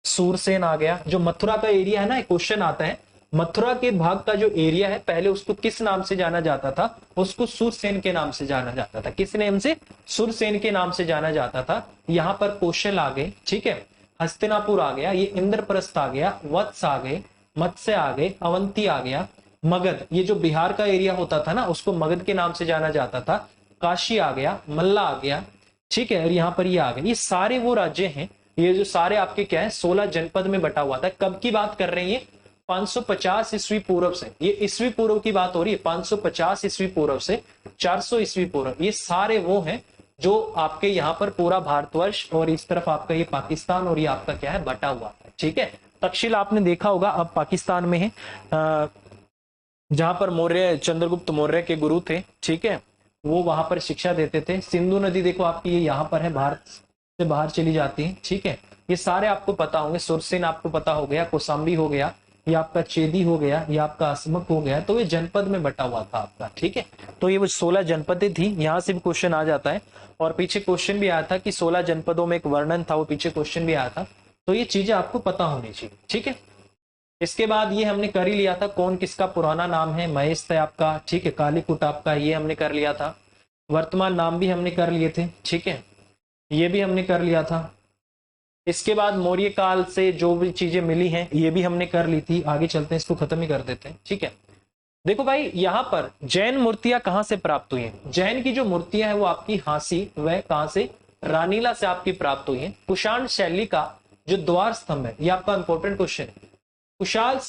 सूरसेन आ गया। जो मथुरा का एरिया है ना, एक क्वेश्चन आता है, मथुरा के भाग का जो एरिया है पहले उसको किस नाम से जाना जाता था, उसको सूरसेन के नाम से जाना जाता था। किस नाम से, सूरसेन के नाम से जाना जाता था। यहाँ पर कौशल आ गए, ठीक है, हस्तिनापुर आ गया, ये इंद्रप्रस्थ आ गया, वत्स आ गए, मत्स्य आ गए, अवंती आ गया, मगध, ये जो बिहार का एरिया होता था ना उसको मगध के नाम से जाना जाता था, काशी आ गया, मल्ला आ गया। ठीक है, और यहाँ पर ये आ गए। ये सारे वो राज्य हैं, ये जो सारे आपके क्या है 16 जनपद में बटा हुआ था। कब की बात कर रहे हैं, 550 ईस्वी पूर्व से, ये ईस्वी पूर्व की बात हो रही है, 550 ईस्वी पूर्व से 400 ईस्वी पूर्व। ये सारे वो हैं जो आपके यहाँ पर पूरा भारतवर्ष, और इस तरफ आपका ये पाकिस्तान, और ये आपका क्या है बटा हुआ है। ठीक है, तक्षशिला आपने देखा होगा अब पाकिस्तान में है, जहां पर मौर्य, चंद्रगुप्त मौर्य के गुरु थे। ठीक है, वो वहां पर शिक्षा देते थे। सिंधु नदी देखो आपकी ये यहाँ पर है, भारत से बाहर चली जाती है। ठीक है, ये सारे आपको पता होंगे। सुरसेन आपको पता हो गया, कौशाम्बी हो गया, ये आपका चेदी हो गया, ये आपका असमक हो गया। तो ये जनपद में बटा हुआ था आपका। ठीक है, तो ये वो 16 जनपदें थी। यहाँ से भी क्वेश्चन आ जाता है, और पीछे क्वेश्चन भी आया था कि 16 जनपदों में एक वर्णन था, वो पीछे क्वेश्चन भी आया था। तो ये चीजें आपको पता होनी चाहिए। ठीक है, इसके बाद ये हमने कर ही लिया था, कौन किसका पुराना नाम है, महेश है आपका। ठीक है, कालीकुट आपका, ये हमने कर लिया था। वर्तमान नाम भी हमने कर लिए थे। ठीक है, ये भी हमने कर लिया था। इसके बाद मौर्य काल से जो भी चीजें मिली हैं ये भी हमने कर ली थी। आगे चलते हैं, इसको खत्म ही कर देते हैं। ठीक है, देखो भाई, यहाँ पर जैन मूर्तियां कहाँ से प्राप्त हुई हैं। जैन की जो मूर्तियां हैं वो आपकी हांसी, वह कहाँ से, रानीला से आपकी प्राप्त हुई है। कुषाण शैली का जो द्वार स्तंभ है, ये आपका इंपॉर्टेंट क्वेश्चन है। कुषाण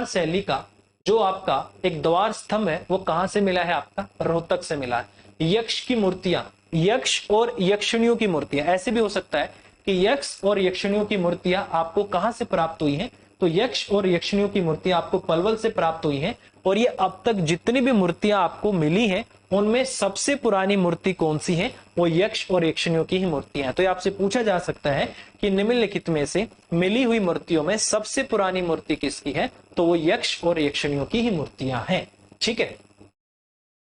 शैली का जो आपका एक द्वार स्तंभ है वो कहां से मिला है, आपका रोहतक से मिला है। यक्ष की मूर्तियां, यक्ष और यक्षिणियों की मूर्तियां, ऐसे भी हो सकता है कि यक्ष और यक्षिणियों की मूर्तियां आपको कहां से प्राप्त हुई हैं, तो यक्ष और यक्षिणियों की मूर्तियां आपको पलवल से प्राप्त हुई हैं। और ये अब तक जितनी भी मूर्तियां आपको मिली हैं उनमें सबसे पुरानी मूर्ति कौन सी है, वो यक्ष और यक्षिणियों की ही मूर्तियां हैं। तो ये आपसे पूछा जा सकता है कि निम्नलिखित में से मिली हुई मूर्तियों में सबसे पुरानी मूर्ति किसकी है, तो वो यक्ष और यक्षिणियों की ही मूर्तियां हैं। ठीक है,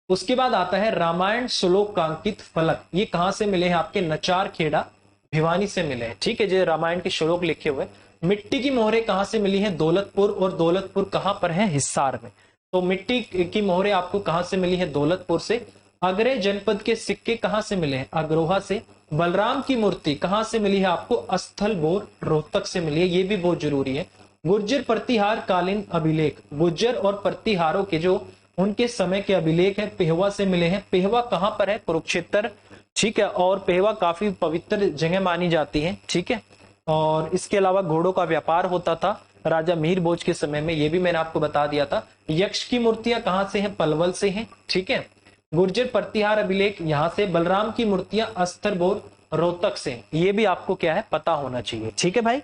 उसके बाद आता है रामायण श्लोकांकित फलक, ये कहां से मिले हैं? आपके नचार खेड़ा भिवानी से मिले हैं। ठीक है, जो रामायण के श्लोक लिखे हुए। मिट्टी की मोहरें कहां से मिली हैं? दौलतपुर, और दौलतपुर कहां पर है? हिसार में। तो मिट्टी की मोहरें आपको कहां से मिली है? दौलतपुर से। अग्रे जनपद के सिक्के कहां से मिले हैं? अग्रोहा से। बलराम की मूर्ति कहां से मिली है आपको? अस्थल बोर रोहतक से मिली है, ये भी बहुत जरूरी है। गुर्जर प्रतिहार कालीन अभिलेख, गुर्जर और प्रतिहारों के जो उनके समय के अभिलेख है पेहवा से मिले हैं। पेहवा कहां पर है? कुरुक्षेत्र। ठीक है, और पेहवा काफी पवित्र जगह मानी जाती है। ठीक है, और इसके अलावा घोड़ों का व्यापार होता था राजा मीर भोज के समय में, ये भी मैंने आपको बता दिया था। यक्ष की मूर्तियां कहां से हैं? पलवल से हैं। ठीक है, गुर्जर प्रतिहार अभिलेख यहां से। बलराम की मूर्तियां अस्तरबोर रोहतक से, ये भी आपको क्या है पता होना चाहिए। ठीक है भाई,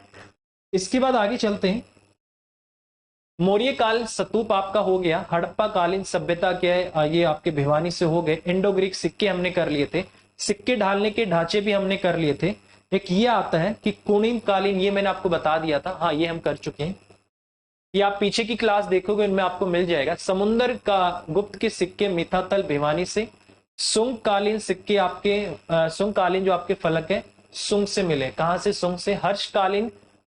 इसके बाद आगे चलते हैं। मौर्य काल स्तूप आपका हो गया। हड़प्पा कालीन सभ्यता क्या है? ये आपके भिवानी से हो गए। इंडो ग्रीक सिक्के हमने कर लिए थे। सिक्के ढालने के ढांचे भी हमने कर लिए थे। एक ये आता है कि कुणिम कालीन, ये मैंने आपको बता दिया था, हाँ ये हम कर चुके हैं। ये आप पीछे की क्लास देखोगे, इनमें आपको मिल जाएगा। समुद्र का गुप्त के सिक्के मिथातल भिवानी से। सुंग कालीन सिक्के आपके सुंग कालीन जो आपके फलक है सुंग से मिले। कहां से? सुंग से। हर्षकालीन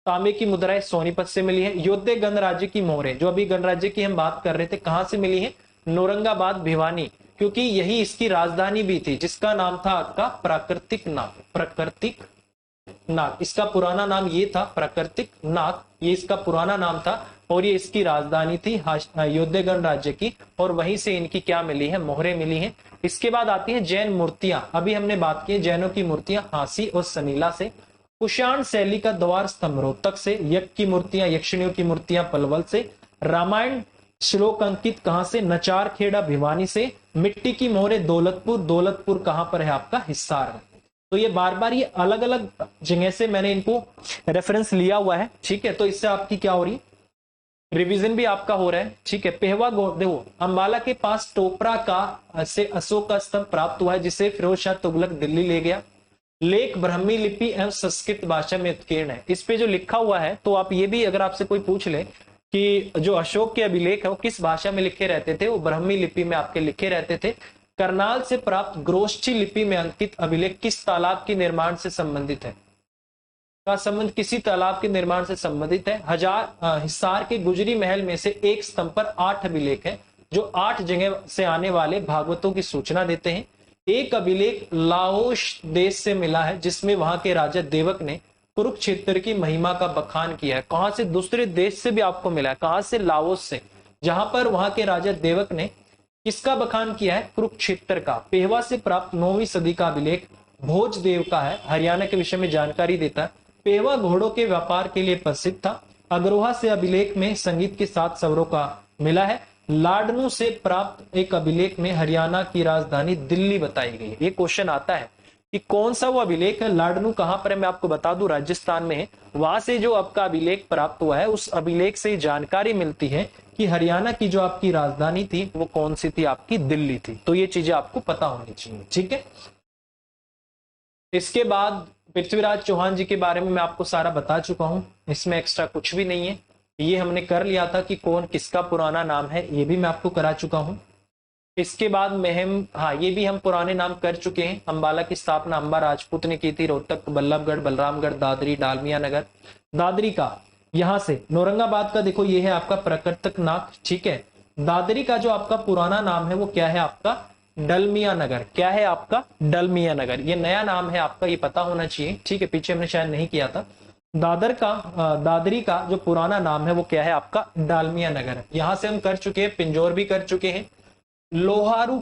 तांबे की मुद्राएं सोनीपत से मिली है। योद्धे गणराज्य की मोहरें, जो अभी गणराज्य की हम बात कर रहे थे, कहां से मिली है? नौरंगाबाद भिवानी, क्योंकि यही इसकी राजधानी भी थी, जिसका नाम था आपका प्राकृतिक नाग। प्राकृतिक नाग, इसका पुराना नाम ये था प्राकृतिक नाग, ये इसका पुराना नाम था, और ये इसकी राजधानी थी योद्धेगण राज्य की, और वहीं से इनकी क्या मिली है? मोहरें मिली हैं। इसके बाद आती है जैन मूर्तियां। अभी हमने बात की जैनों की मूर्तियां हांसी और सनीला से। कुषाण शैली का द्वार स्तंभ रोहतक से। यज्ञ की मूर्तियां, यक्षिणियों की मूर्तियां पलवल से। रामायण श्लोक अंकित कहां से? नचार खेड़ा भिवानी से। मिट्टी की मोहरें दौलतपुर, दौलतपुर कहां पर है आपका? हिसार में। तो ये बार बार ये अलग अलग जगह से मैंने इनको रेफरेंस लिया हुआ है। ठीक है, तो इससे आपकी क्या हो रही है? रिवीजन भी आपका हो रहा है। ठीक है, पेहवा देखो, अंबाला के पास टोपरा का से अशोक का स्तंभ प्राप्त हुआ है, जिसे फिरोज शाह तुगलक दिल्ली ले गया। लेख ब्राह्मी लिपि एवं संस्कृत भाषा में उत्कीर्ण है। इस पे जो लिखा हुआ है, तो आप ये भी अगर आपसे कोई पूछ ले कि जो अशोक के अभिलेख है वो किस भाषा में लिखे रहते थे, वो ब्राह्मी लिपि में आपके लिखे रहते थे। करनाल से प्राप्त ग्रोष्ठी लिपि में अंकित अभिलेख किस तालाब के निर्माण से संबंधित है? का संबंध किसी तालाब के निर्माण से संबंधित है। हिसार के गुजरी महल में से एक स्तंभ पर 8 अभिलेख है, जो 8 जगह से आने वाले भागवतों की सूचना देते हैं। एक अभिलेख लाओस देश से मिला है, जिसमें वहां के राजा देवक ने कुरुक्षेत्र की महिमा का बखान किया है। कहां से? दूसरे देश से भी आपको मिला है। कहां से? लाओस से, जहां पर वहां के राजा देवक ने किसका बखान किया है? कुरुक्षेत्र का। पेहवा से प्राप्त 9वीं सदी का अभिलेख भोजदेव का है, हरियाणा के विषय में जानकारी देता है। पेहवा घोड़ों के व्यापार के लिए प्रसिद्ध था। अग्रोहा से अभिलेख में संगीत के 7 स्वरों का मिला है। लाडनू से प्राप्त एक अभिलेख में हरियाणा की राजधानी दिल्ली बताई गई है। ये क्वेश्चन आता है कि कौन सा वो अभिलेख है, लाडनू कहां पर है? मैं आपको बता दूं, राजस्थान में है। वहां से जो आपका अभिलेख प्राप्त हुआ है, उस अभिलेख से जानकारी मिलती है कि हरियाणा की जो आपकी राजधानी थी वो कौन सी थी? आपकी दिल्ली थी। तो ये चीजें आपको पता होनी चाहिए। ठीक है, इसके बाद पृथ्वीराज चौहान जी के बारे में मैं आपको सारा बता चुका हूं, इसमें एक्स्ट्रा कुछ भी नहीं है। ये हमने कर लिया था कि कौन किसका पुराना नाम है, ये भी मैं आपको करा चुका हूं। इसके बाद महम, हाँ ये भी हम पुराने नाम कर चुके हैं। अंबाला की स्थापना अंबा राजपूत ने की थी। रोहतक, बल्लभगढ़, बलरामगढ़, दादरी, डालमिया नगर। दादरी का यहां से नौरंगाबाद का देखो, ये है आपका प्राकृतिक नाग। ठीक है, दादरी का जो आपका पुराना नाम है वो क्या है आपका? डलमिया नगर। क्या है आपका? डलमिया नगर। ये नया नाम है आपका, ये पता होना चाहिए। ठीक है, पीछे हमने शायद नहीं किया था। दादरी का जो पुराना नाम है वो क्या है आपका? डालमिया नगर। यहां से हम कर चुके हैं, पिंजौर भी कर चुके हैं। लोहारू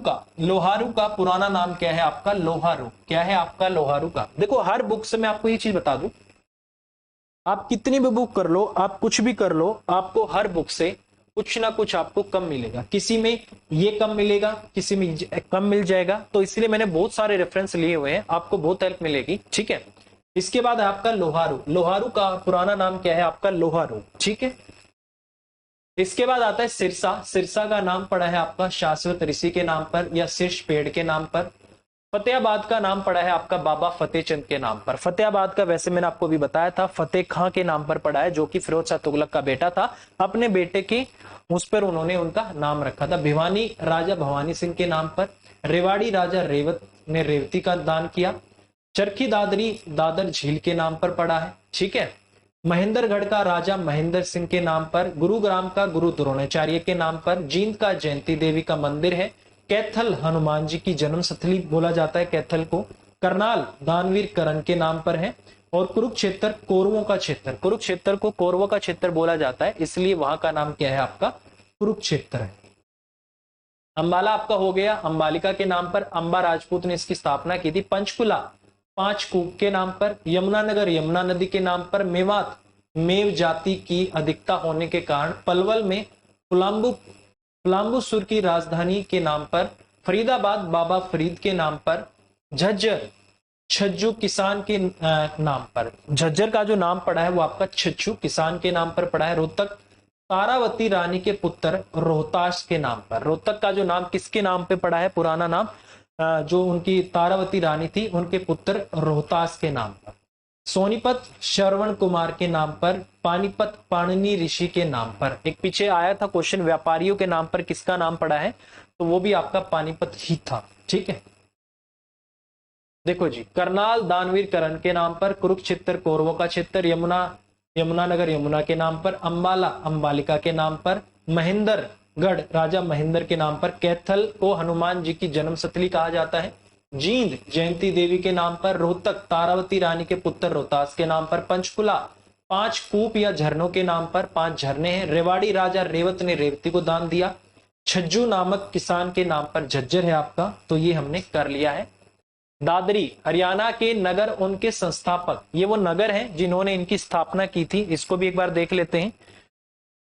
का पुराना नाम क्या है आपका? लोहारू। क्या है आपका? लोहारू का। देखो हर बुक से मैं आपको ये चीज बता दूं, आप कितनी भी बुक कर लो, आप कुछ भी कर लो, आपको हर बुक से कुछ ना कुछ आपको कम मिलेगा। किसी में ये कम मिलेगा, किसी में कम मिल जाएगा। तो इसलिए मैंने बहुत सारे रेफरेंस लिए हुए हैं, आपको बहुत हेल्प मिलेगी। ठीक है, इसके बाद है आपका लोहारू। लोहारू का पुराना नाम क्या है आपका? लोहारू। ठीक है, इसके बाद आता है सिरसा। सिरसा का नाम पड़ा है आपका शाश्वत ऋषि के नाम पर या शीर्ष पेड़ के नाम पर। फतेहाबाद का नाम पड़ा है आपका बाबा फतेह चंद के नाम पर। फतेहाबाद का वैसे मैंने आपको भी बताया था फतेह खां के नाम पर पड़ा है, जो कि फिरोज शाह तुगलक का बेटा था। अपने बेटे की उस पर उन्होंने उनका नाम रखा था। भिवानी राजा भवानी सिंह के नाम पर। रेवाड़ी राजा रेवत ने रेवती का दान किया। चरखी दादरी दादर झील के नाम पर पड़ा है, ठीक है। महेंद्रगढ़ का राजा महेंद्र सिंह के नाम पर। गुरुग्राम का गुरु द्रोणाचार्य के नाम पर। जींद का जयंती देवी का मंदिर है। कैथल हनुमान जी की जन्मस्थली बोला जाता है कैथल को। करनाल दानवीर करण के नाम पर है। और कुरुक्षेत्र कौरवों का क्षेत्र, कुरुक्षेत्र को कौरवों का क्षेत्र बोला जाता है, इसलिए वहां का नाम क्या है आपका कुरुक्षेत्र है। अंबाला आपका हो गया अंबालिका के नाम पर। अंबा राजपूत ने इसकी स्थापना की थी। पंचकुला पांच कूप के नाम पर। यमुनानगर यमुना नदी के नाम पर। मेवात मेव जाति की अधिकता होने के कारण। पलवल में पुलाम्बुसुर की राजधानी के नाम पर। फरीदाबाद बाबा फरीद के नाम पर। झज्जर छज्जू किसान के नाम पर। झज्जर का जो नाम पड़ा है वो आपका छज्जू किसान के नाम पर पड़ा है। रोहतक तारावती रानी के पुत्र रोहतास के नाम पर। रोहतक का जो नाम किसके नाम पे पड़ा है, पुराना नाम जो उनकी तारावती रानी थी उनके पुत्र रोहतास के नाम पर। सोनीपत श्रवण कुमार के नाम पर। पानीपत पाणिनि ऋषि के नाम पर। एक पीछे आया था क्वेश्चन व्यापारियों के नाम पर किसका नाम पड़ा है, तो वो भी आपका पानीपत ही था, ठीक है। देखो जी, करनाल दानवीर करण के नाम पर। कुरुक्षेत्र कौरवों का क्षेत्र। यमुनानगर यमुना के नाम पर। अंबाला अंबालिका के नाम पर। महेंद्रगढ़ राजा महेंद्र के नाम पर। कैथल को हनुमान जी की जन्मस्थली कहा जाता है। जींद जयंती देवी के नाम पर। रोहतक तारावती रानी के पुत्र रोहतास के नाम पर। पंचकुला पांच कूप या झरनों के नाम पर, पांच झरने हैं। रेवाड़ी राजा रेवत ने रेवती को दान दिया। छज्जू नामक किसान के नाम पर झज्जर है आपका, तो ये हमने कर लिया है। दादरी हरियाणा के नगर उनके संस्थापक, ये वो नगर हैं जिन्होंने इनकी स्थापना की थी, इसको भी एक बार देख लेते हैं।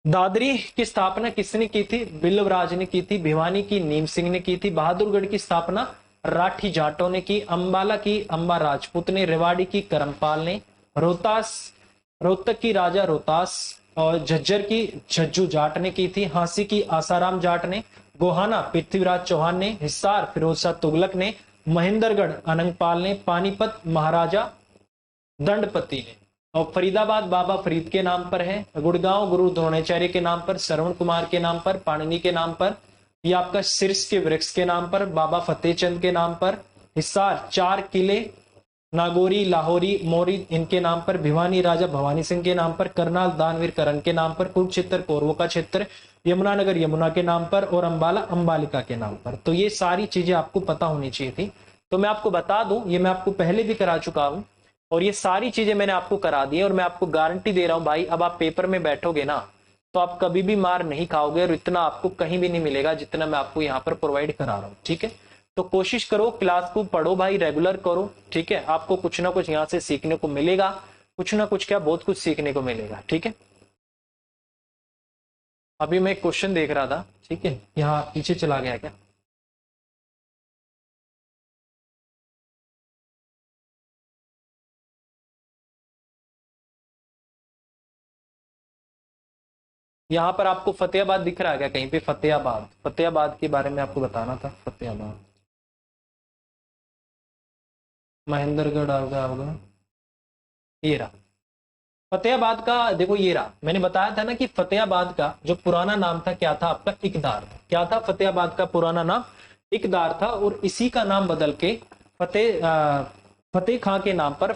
दादरी की स्थापना किसने की थी, बिल्लवराज ने की थी। भिवानी की नीम सिंह ने की थी। बहादुरगढ़ की स्थापना राठी जाटों ने की। अंबाला की अंबा राजपूत ने। रेवाड़ी की करमपाल ने। रोहतक की राजा रोहतास और झज्जर की झज्जू जाट ने की थी। हांसी की आसाराम जाट ने। गोहाना पृथ्वीराज चौहान ने। हिसार फिरोज शाह तुगलक ने। महेंद्रगढ़ अनंगपाल ने। पानीपत महाराजा दंडपति ने। और फरीदाबाद बाबा फरीद के नाम पर है। गुड़गांव गुरु द्रोणाचार्य के नाम पर। श्रवण कुमार के नाम पर। पाणिनि के नाम पर। ये आपका शीर्ष के वृक्ष के नाम पर। बाबा फतेह चंद के नाम पर। हिसार चार किले नागौरी लाहौरी मोरी इनके नाम पर। भिवानी राजा भवानी सिंह के नाम पर। करनाल दानवीर करण के नाम पर। कुरुक्षेत्र कौरवों का क्षेत्र। यमुनानगर यमुना के नाम पर। और अंबाला अंबालिका के नाम पर। तो ये सारी चीजें आपको पता होनी चाहिए थी। तो मैं आपको बता दूं, ये मैं आपको पहले भी करा चुका हूं और ये सारी चीजें मैंने आपको करा दी है। और मैं आपको गारंटी दे रहा हूं भाई, अब आप पेपर में बैठोगे ना तो आप कभी भी मार नहीं खाओगे और इतना आपको कहीं भी नहीं मिलेगा जितना मैं आपको यहाँ पर प्रोवाइड करा रहा हूँ, ठीक है। तो कोशिश करो, क्लास को पढ़ो भाई, रेगुलर करो, ठीक है। आपको कुछ ना कुछ यहाँ से सीखने को मिलेगा, कुछ ना कुछ क्या बहुत कुछ सीखने को मिलेगा, ठीक है। अभी मैं एक क्वेश्चन देख रहा था, ठीक है, यहाँ पीछे चला गया क्या। यहाँ पर आपको फतेहाबाद दिख रहा है क्या कहीं पे, फतेहाबाद, फतेहाबाद के बारे में आपको बताना था। फतेहाबाद महेंद्रगढ़ होगा, ये रहा फतेहाबाद का। देखो ये रहा, मैंने बताया था ना कि फतेहाबाद का जो पुराना नाम था क्या था आपका, इकदार। क्या था फतेहाबाद का पुराना नाम, इकदार था। और इसी का नाम बदल के फतेह खां के नाम पर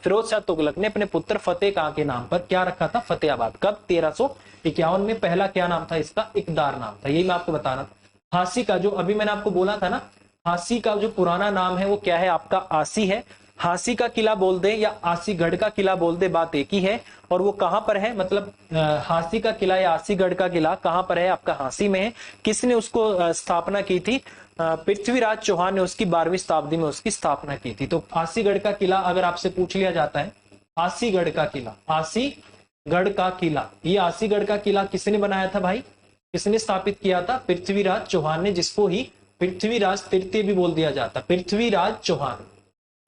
फिरोज शाह तुगलक ने अपने पुत्र फतेह खां के नाम पर क्या रखा था, फतेहाबाद। कब, 1351 में। पहला क्या नाम था इसका, इकदार नाम था। यही मैं आपको बताना था। हांसी का जो अभी मैंने आपको बोला था ना, हांसी का जो पुराना नाम है वो क्या है आपका, आसी है। हांसी का किला बोल दे या आसीगढ़ का किला बोल दे, बात एक ही है। और वो कहां पर है, मतलब हांसी का किला या आसीगढ़ का किला कहां पर है आपका, हांसी में है। किसने उसको स्थापना की थी, पृथ्वीराज चौहान ने उसकी 12वीं शताब्दी में उसकी स्थापना की थी। तो आसीगढ़ का किला अगर आपसे पूछ लिया जाता है, आसीगढ़ का किला, आसीगढ़ का किला, ये आसीगढ़ का किला किसने बनाया था भाई, किसने स्थापित किया था, पृथ्वीराज चौहान ने, जिसको ही पृथ्वीराज तृतीय भी बोल दिया जाता, पृथ्वीराज चौहान।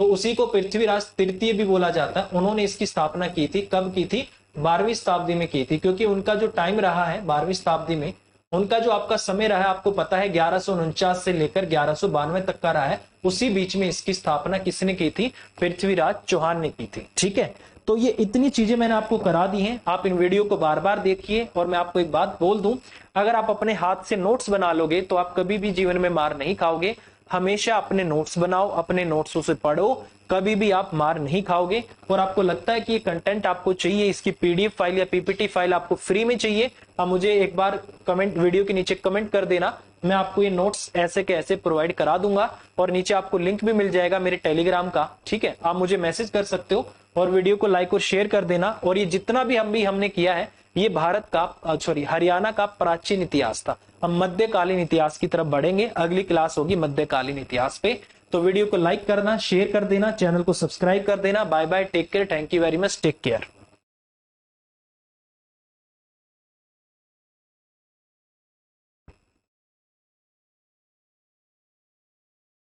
तो उसी को पृथ्वीराज तृतीय भी बोला जाता है। उन्होंने इसकी स्थापना की थी, कब की थी, 12वीं शताब्दी में की थी। क्योंकि उनका जो टाइम रहा है 12वीं शताब्दी में, उनका जो आपका समय रहा है आपको पता है 1149 से लेकर 1192 तक का रहा है। उसी बीच में इसकी स्थापना किसने की थी? पृथ्वीराज चौहान ने की थी। ठीक है, तो ये इतनी चीजें मैंने आपको करा दी हैं। आप इन वीडियो को बार बार देखिए। और मैं आपको एक बात बोल दूं, अगर आप अपने हाथ से नोट्स बना लोगे तो आप कभी भी जीवन में मार नहीं खाओगे। हमेशा अपने नोट्स बनाओ, अपने नोट्सों से पढ़ो, कभी भी आप मार नहीं खाओगे। और आपको लगता है कि ये कंटेंट आपको चाहिए, इसकी पीडीएफ फाइल या पीपीटी फाइल आपको फ्री में चाहिए, आप मुझे एक बार कमेंट, वीडियो के नीचे कमेंट कर देना। मैं आपको ये नोट्स ऐसे के ऐसे प्रोवाइड करा दूंगा। और नीचे आपको लिंक भी मिल जाएगा मेरे टेलीग्राम का। ठीक है, आप मुझे मैसेज कर सकते हो और वीडियो को लाइक और शेयर कर देना। और ये जितना भी हमने किया है, ये भारत का हरियाणा का प्राचीन इतिहास था। हम मध्यकालीन इतिहास की तरफ बढ़ेंगे। अगली क्लास होगी मध्यकालीन इतिहास पे। तो वीडियो को लाइक करना, शेयर कर देना, चैनल को सब्सक्राइब कर देना। Bye bye, take care, thank you very much, take care.